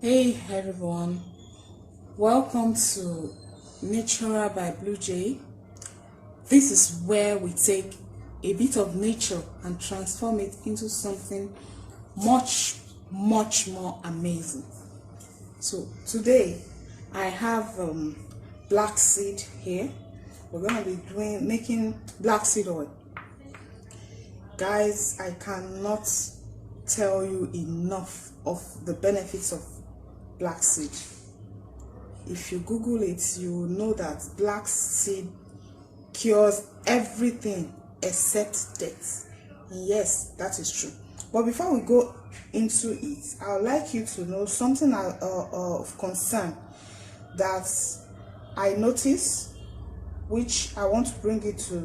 Hey everyone, welcome to Natural by Blue Jay. This is where we take a bit of nature and transform it into something much more amazing. So today I have black seed here. We're going to be making black seed oil. Guys, I cannot tell you enough of the benefits of black seed. If you Google it, you will know that black seed cures everything except death. Yes, that is true. But before we go into it, I would like you to know something of concern that I noticed, which I want to bring it to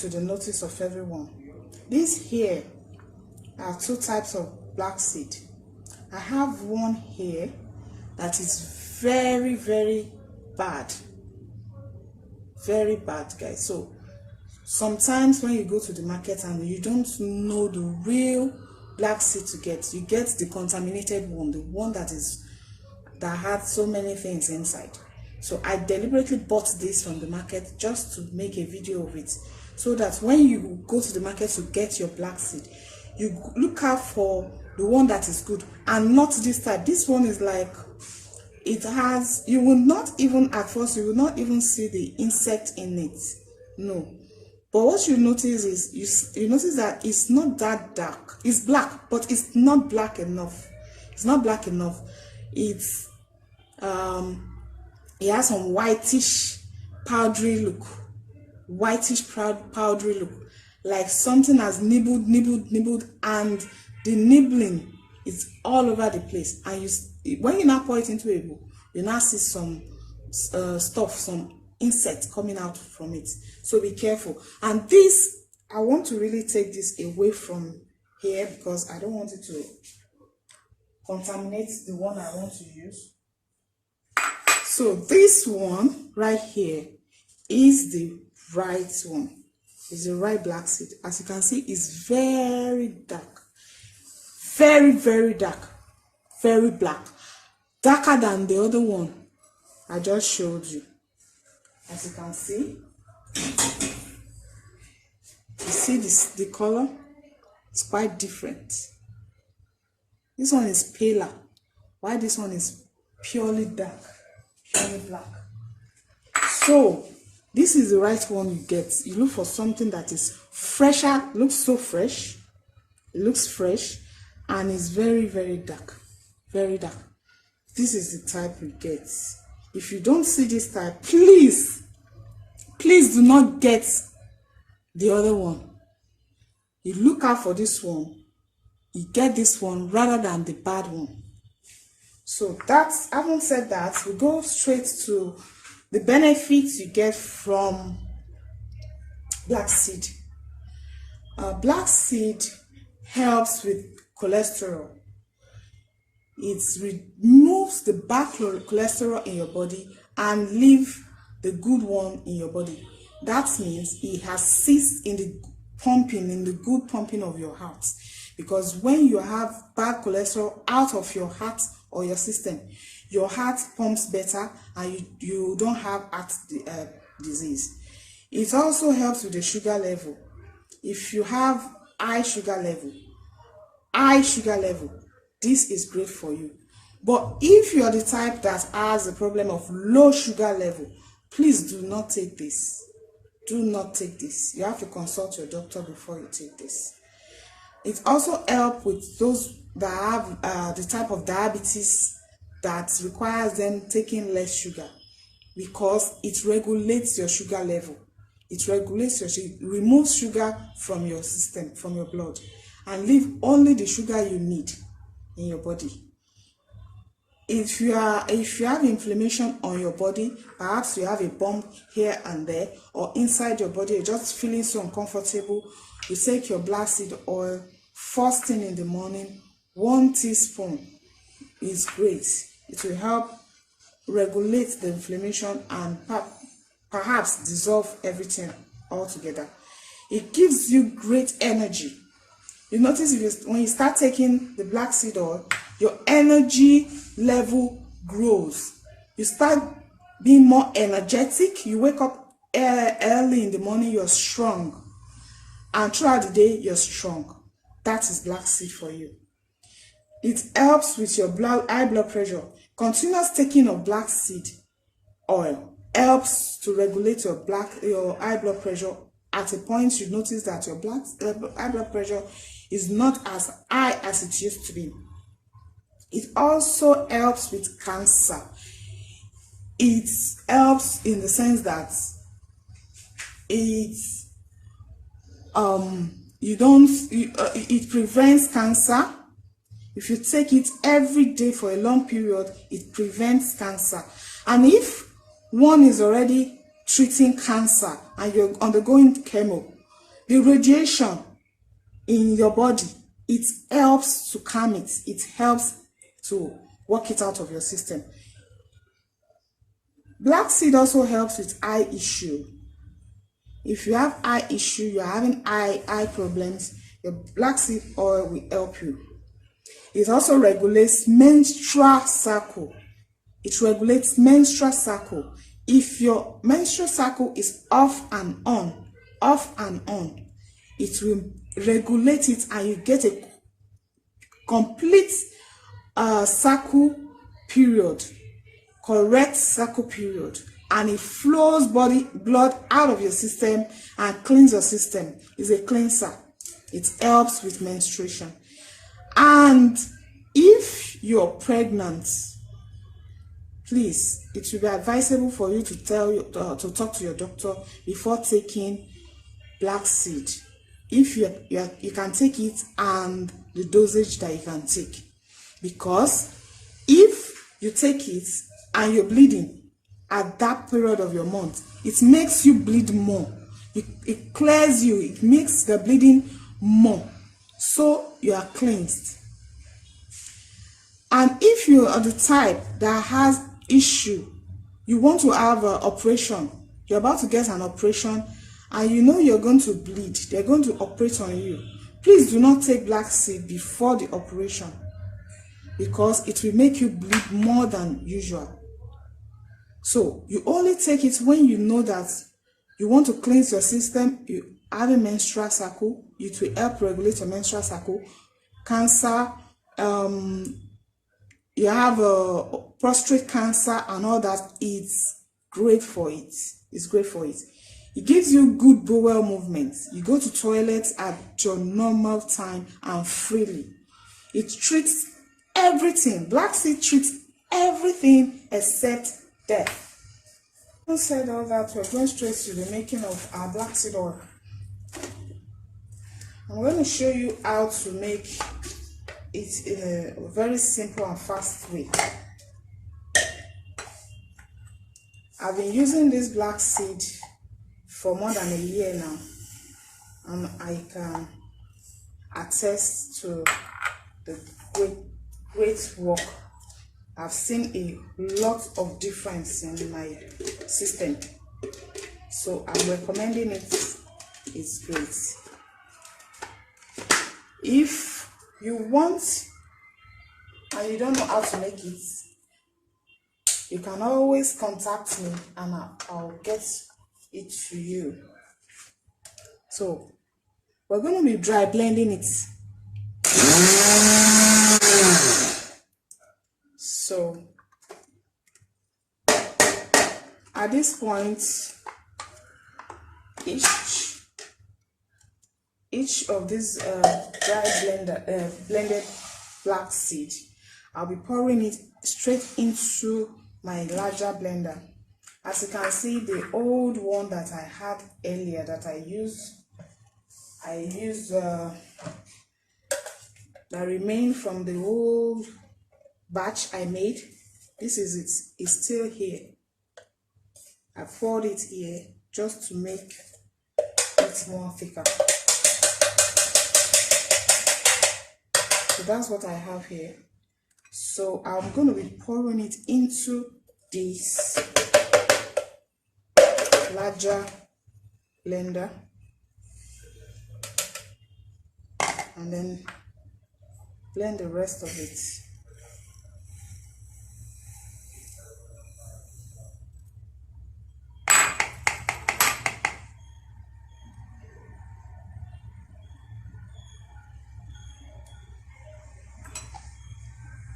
the notice of everyone. These here are two types of black seed. I have one here that is very bad. Very bad, guys. So sometimes when you go to the market and you don't know the real black seed to get, you get the contaminated one, the one that had so many things inside. So I deliberately bought this from the market just to make a video of it, so that when you go to the market to get your black seed, you look out for the one that is good and not this type. This one is like, you will not even, at first, you will not even see the insect in it. No. But what you notice is, you notice that it's not that dark. It's black, but it's not black enough. It's not black enough. It has some whitish, powdery look. Whitish, powdery look. Like something has nibbled, and the nibbling is all over the place. And when you now pour it into a bowl, you now see some some insects coming out from it. So be careful. And this, I want to really take this away from here because I don't want it to contaminate the one I want to use. So this one right here is the right one. It's the right black seed. As you can see, it's very dark. Very dark. Very black. Darker than the other one I just showed you. As you can see, you see the color? It's quite different. This one is paler, while this one is purely dark, purely black. So this is the right one you get. You look for something that is fresher, looks so fresh. It looks fresh and is very dark. Very dark. This is the type you get. If you don't see this type, please do not get the other one. You look out for this one. You get this one rather than the bad one. So that's, having said that, we go straight to the benefits you get from black seed. Black seed helps with cholesterol. It removes the bad cholesterol in your body and leave the good one in your body. That means it assists in the good pumping of your heart. Because when you have bad cholesterol out of your heart or your system, your heart pumps better and you don't have heart disease. It also helps with the sugar level. If you have high sugar level, this is great for you. But if you are the type that has a problem of low sugar level, please do not take this. Do not take this. You have to consult your doctor before you take this. It also helps with those that have the type of diabetes that requires them taking less sugar, because it regulates your sugar level. It removes sugar from your system, from your blood, and leave only the sugar you need in your body. If you have inflammation on your body, perhaps you have a bump here and there, or inside your body, you're just feeling so uncomfortable, you take your black seed oil first thing in the morning. 1 teaspoon is great. It will help regulate the inflammation and perhaps dissolve everything altogether. It gives you great energy. You notice when you start taking the black seed oil, your energy level grows. You start being more energetic. You wake up early in the morning, you're strong. And throughout the day, you're strong. That is black seed for you. It helps with your high blood pressure. Continuous taking of black seed oil helps to regulate your high blood pressure. At a point, you notice that your high blood pressure is not as high as it used to be. It also helps with cancer. It helps in the sense that it prevents cancer. If you take it every day for a long period, it prevents cancer. And if one is already treating cancer and you're undergoing chemo, the radiation in your body, it helps to calm it. It helps to work it out of your system. Black seed also helps with eye issue. If you have eye issue, you're having eye problems, your black seed oil will help you. It also regulates menstrual cycle. It regulates menstrual cycle. If your menstrual cycle is off and on, it will regulate it and you get a complete cycle period, correct cycle period, and it flows blood out of your system and cleans your system. It's a cleanser. It helps with menstruation. And if you're pregnant, please, it will be advisable for you to talk to your doctor before taking black seed. If you can take it and the dosage that you can take. Because if you take it and you're bleeding at that period of your month, it makes you bleed more. It clears you. It makes the bleeding more. So you are cleansed. And if you are the type that has issue, you want to have an operation, you're about to get an operation, and you know you're going to bleed, they're going to operate on you, please do not take black seed before the operation, because it will make you bleed more than usual. So you only take it when you know that you want to cleanse your system, you have a menstrual cycle, it will help regulate your menstrual cycle. Cancer, you have a prostate cancer and all that, it's great for it. It's great for it. It gives you good bowel movements. You go to toilets at your normal time and freely. It treats everything. Black seed treats everything except death. Having said all that, we're going straight to the making of our black seed oil. I'm going to show you how to make it in a very simple and fast way. I've been using this black seed for more than a year now, and I can attest to the great work. I've seen a lot of difference in my system, so I'm recommending it. It's great. If you want and you don't know how to make it, you can always contact me and I'll get it to you. So we're going to be dry blending it. So at this point, each of these blended black seed, I'll be pouring it straight into my larger blender. As you can see, the old one that I had earlier that I used that remained from the old batch I made. This is it. It's still here. I poured it here just to make it more thicker. So that's what I have here. So I'm going to be pouring it into this larger blender. and then blend the rest of it.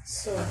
So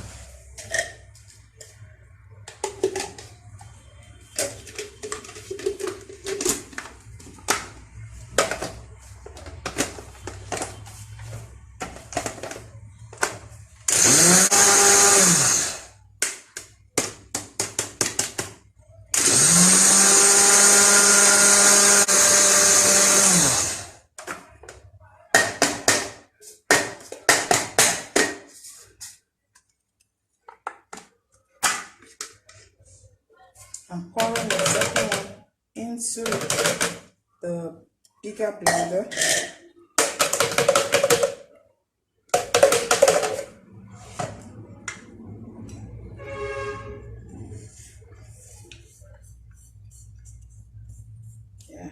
I'm pouring the second one into the bigger blender. Yeah.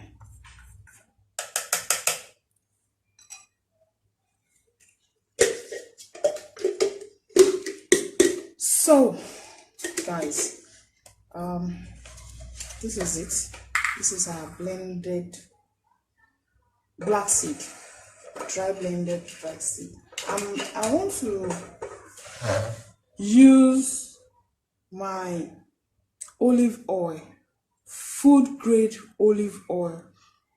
So, guys, this is it. This is our blended Blackseed, dry blended Blackseed. I want to use my olive oil, food grade olive oil.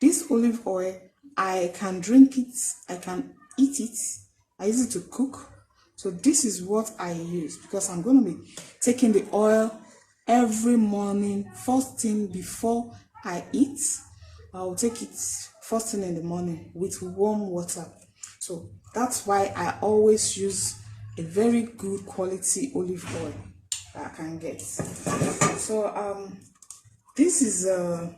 This olive oil, I can drink it, I can eat it, I use it to cook. So this is what I use, because I'm going to be taking the oil every morning, first thing before I eat. I'll take it first thing in the morning with warm water. So that's why I always use a very good quality olive oil that I can get. So this is a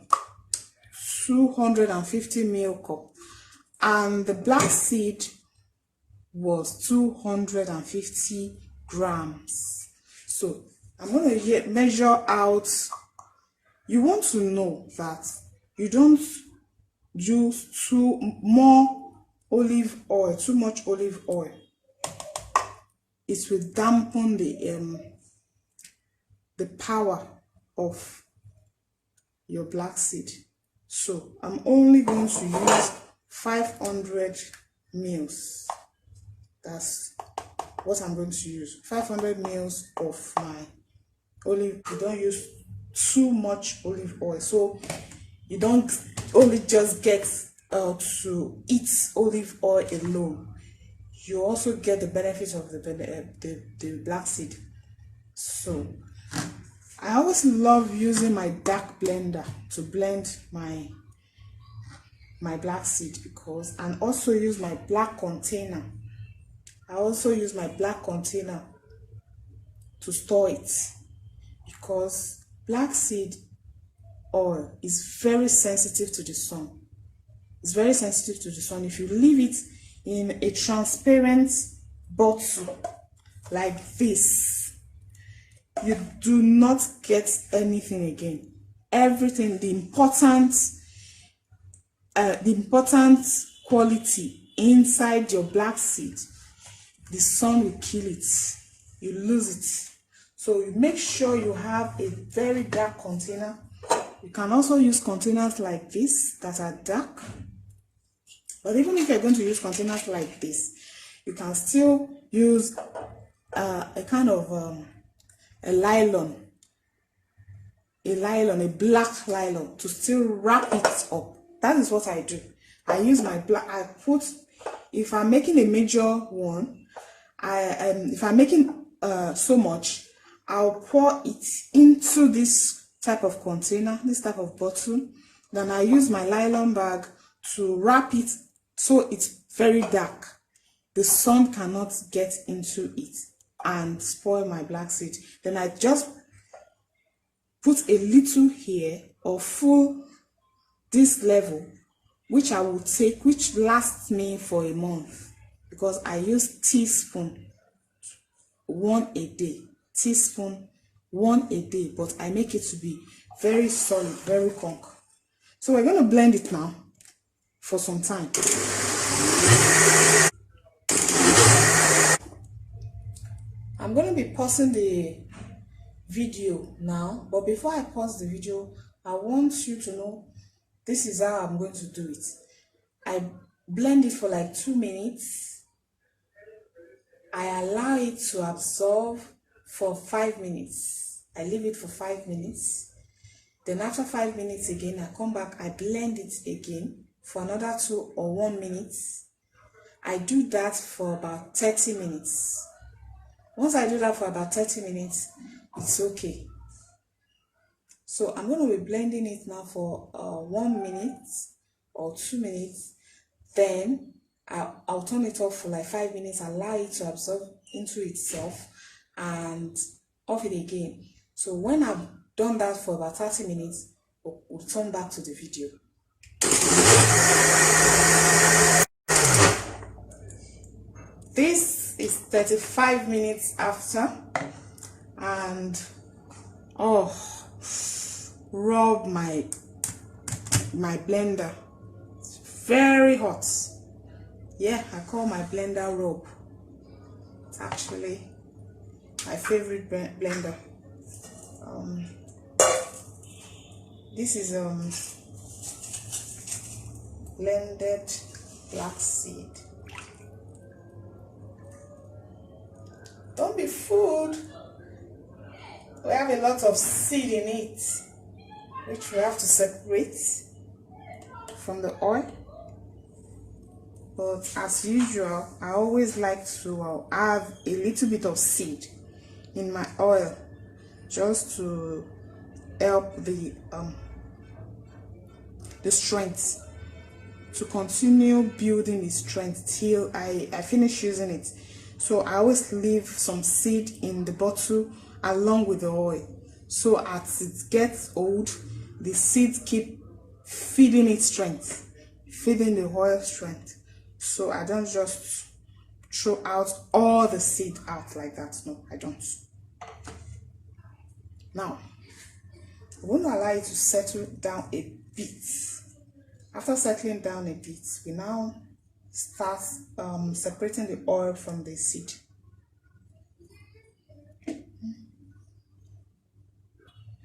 250 ml cup, and the Blackseed was 250 grams. So I'm going to measure out. You want to know that you don't use too much olive oil. It will dampen the power of your Blackseed. So I'm only going to use 500 mils. That's what I'm going to use. 500 mils of my olive. You don't use too much olive oil, so you don't only just get to eat olive oil alone. You also get the benefits of the Blackseed. So I always love using my dark blender to blend my Blackseed, because, and also use my black container. I also use my black container to store it, because Blackseed oil is very sensitive to the sun. It's very sensitive to the sun. If you leave it in a transparent bottle like this, you do not get anything again. Everything, the important quality inside your Blackseed, the sun will kill it. You lose it. So you make sure you have a very dark container. You can also use containers like this that are dark. But even if you're going to use containers like this, you can still use a kind of a black nylon to still wrap it up. That is what I do. I use my black. If I'm making a major one, if I'm making so much, I'll pour it into this type of container, this type of bottle. Then I use my nylon bag to wrap it so it's very dark. The sun cannot get into it and spoil my Blackseed. Then I just put a little here or full this level, which I will take, which lasts me for a month, because I use teaspoon 1 a day. Teaspoon 1 a day, but I make it to be very solid, very conk. So we're going to blend it now for some time. I'm going to be pausing the video now, but before I pause the video, I want you to know this is how I'm going to do it. I blend it for like 2 minutes. I allow it to absorb for 5 minutes. I leave it for 5 minutes. Then after 5 minutes again, I come back, I blend it again for another 2 or 1 minute. I do that for about 30 minutes. Once I do that for about 30 minutes, it's okay. So I'm going to be blending it now for 1 minute or 2 minutes. Then I'll turn it off for like 5 minutes, allow it to absorb into itself, and off it again. So when I've done that for about 30 minutes, we'll turn back to the video. This is 35 minutes after, and rub my blender. It's very hot. Yeah, I call my blender rub. It's actually my favorite blender. This is blended Blackseed. Don't be fooled. We have a lot of seed in it, which we have to separate from the oil. But as usual, I always like to have a little bit of seed in my oil, just to help the strength, to continue building the strength till I finish using it. So I always leave some seed in the bottle along with the oil, so as it gets old, the seeds keep feeding its strength, feeding the oil strength. So I don't just throw out all the seed out like that. No, I don't. Now I'm going to allow it to settle down a bit. After settling down a bit, we now start separating the oil from the seed.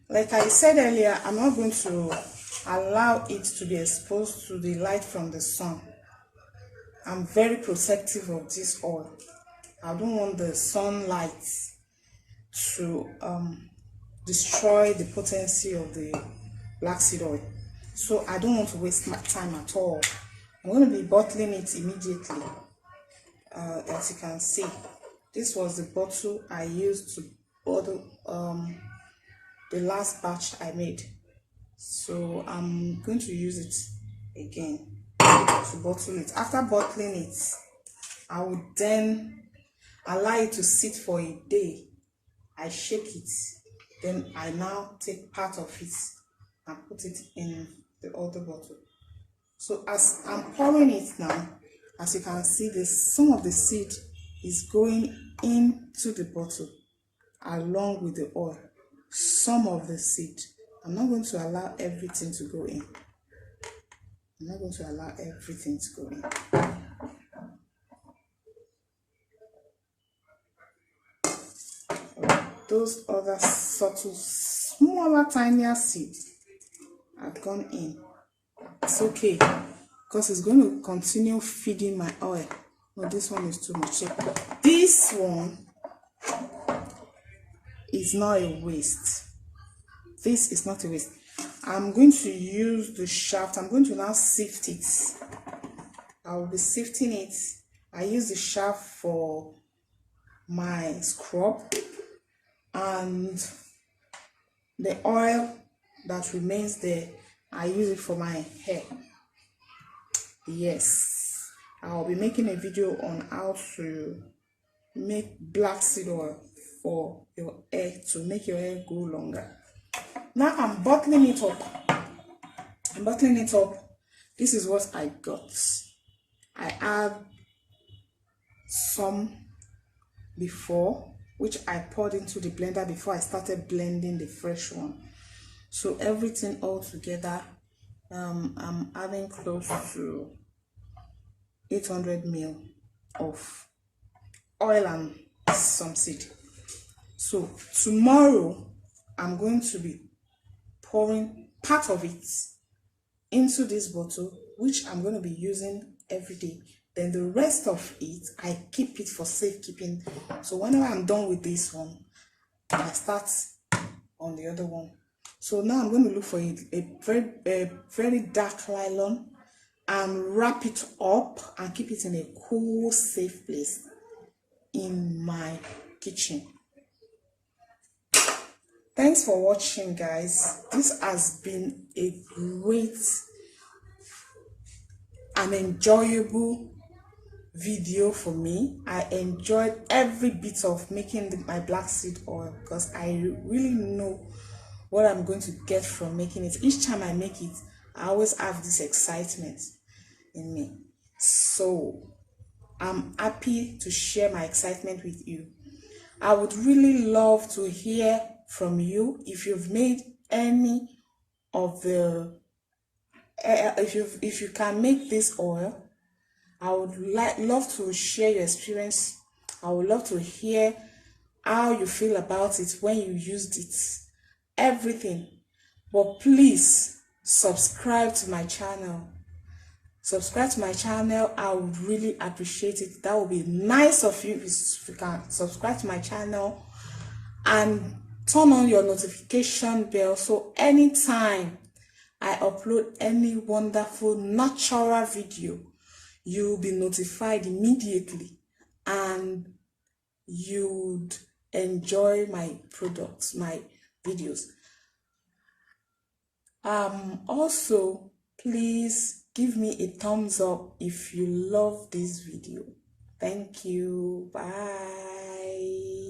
Like I said earlier, I'm not going to allow it to be exposed to the light from the sun. I'm very protective of this oil. I don't want the sunlight to destroy the potency of the Blackseed oil. So I don't want to waste my time at all. I'm going to be bottling it immediately. As you can see, this was the bottle I used to bottle the last batch I made. So I'm going to use it again to bottle it. After bottling it, I would then allow it to sit for a day. I shake it, then I now take part of it and put it in the other bottle. So as I'm pouring it now, as you can see, some of the seed is going into the bottle along with the oil. Some of the seed. I'm not going to allow everything to go in. I'm not going to allow everything to go in. Those other subtle, smaller, tinier seeds have gone in. It's okay, because it's going to continue feeding my oil. No, this one is too much. This one is not a waste. This is not a waste. I'm going to use the shaft. I'm going to now sift it. I will be sifting it. I use the shaft for my scrub, and the oil that remains there, I use it for my hair. Yes, I'll be making a video on how to make Blackseed oil for your hair, to make your hair grow longer. Now I'm bottling it up. This is what I got. I had some before, which I poured into the blender before I started blending the fresh one. So everything all together, I'm adding close to 800 ml of oil and some seed. So tomorrow I'm going to be pouring part of it into this bottle, which I'm going to be using every day. Then the rest of it, I keep it for safekeeping. So whenever I'm done with this one, I start on the other one. So now I'm going to look for a very dark nylon and wrap it up and keep it in a cool, safe place in my kitchen. Thanks for watching, guys. This has been a great and enjoyable video for me. I enjoyed every bit of making my black seed oil because I really know what I'm going to get from making it. Each time I make it, I always have this excitement in me. So I'm happy to share my excitement with you. I would really love to hear from you if you've made any of the if you can make this oil. I would love to share your experience. I would love to hear how you feel about it when you used it, everything. But please subscribe to my channel. Subscribe to my channel. I would really appreciate it. That would be nice of you if you can subscribe to my channel and turn on your notification bell, so anytime I upload any wonderful natural video, you'll be notified immediately and you'd enjoy my products, my videos. Also, please give me a thumbs up if you love this video. Thank you. Bye.